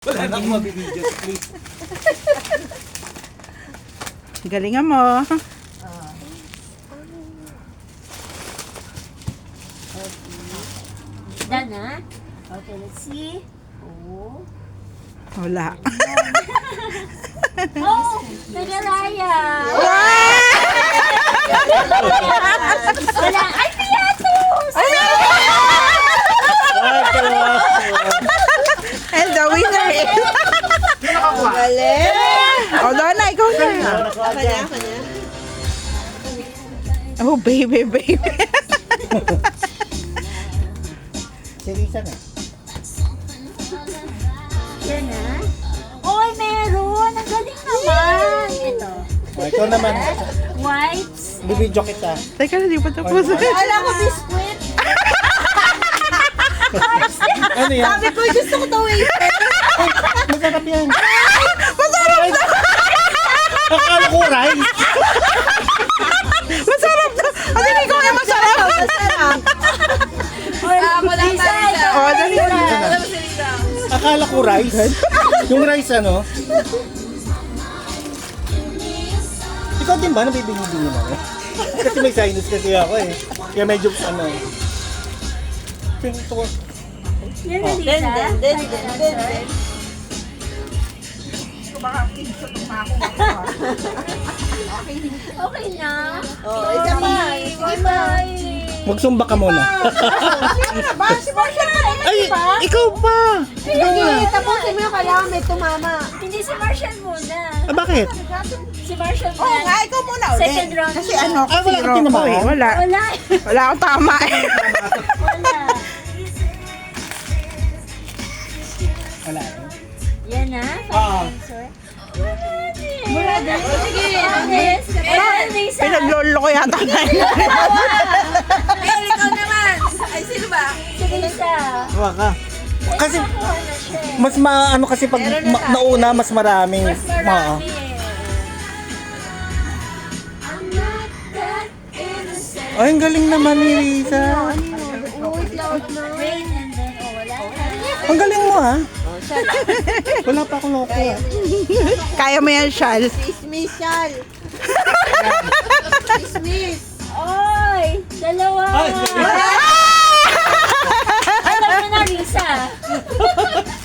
Wala na akong mabibidyo, please. Galingan mo. Done na? Okay, let's see. Oh. Wala. Oh, nagaraya. Wala. Ay, piatos! And the winner is... Galing! O, Donna, ikaw na. Oh, baby, baby. Serisa na. Yan na. Oy, meron. Ang galing naman. Ito. O, ikaw naman. Wipes. Bibidyo kita. Teka na, di pa tapos. Alam ko, biskuit. Ano yan? Sabi ko, gusto ko to eh. Masarap yan. Masarap na! Akala ko rice. Masarap na! Ang hindi ko ay masarap! Lisa, ito. O, dali na. Akala ko rice. Yung rice ano? Ikaw din ba nabibingi-bingi na eh? Kasi may sinus kasi ako eh. Kaya medyo ano. Ito. Yan na, Lisa. Okay na. Oh, isa pa. Sige pa. Magsumba ka muna. Si Marshall pa rin, Ay, ikaw pa. Hindi, tapusin mo yung kailangan may tumama. Hindi si Marshall muna. Ah, bakit? Si Marshall Oo muna. nga, ikaw muna ulit. Second round. Kasi ano, Ah, wala zero ka tinamaan? ko eh. Wala. Wala. Wala akong tama eh. Wala. Wala. Yan na. Oo. Mura din. Sige. Yes. Lisa. Pinaglolo ko yata ngayon. Ikaw naman. Ay, sino ba? Si Lisa. Huwag ka. Kasi Nakuha na siya. mas maano kasi pag nauna mas maraming. Mas marami. Ay, ang galing naman ni Risa. Wait and then, wala. Ang galing mo ha. Wala pa akong loko. Kaya mo yan, Shal. Oy! Dalawa! Alam mo na, Lisa.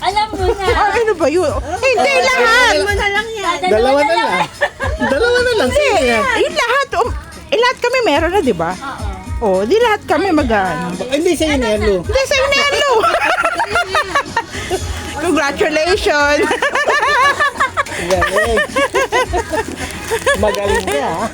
Alam mo na. Ano ba yun? Hindi lahat. Dalawa na lang. Dalawa na lang. Sige yan. Lahat. Lahat kami meron na, di ba? Oo. Oh, di lahat kami mag-ano. Hindi sa'yo na yan, Lu. Hindi, sa'yo na yan, Lu. Congratulations. Galing. Magaling ka ha.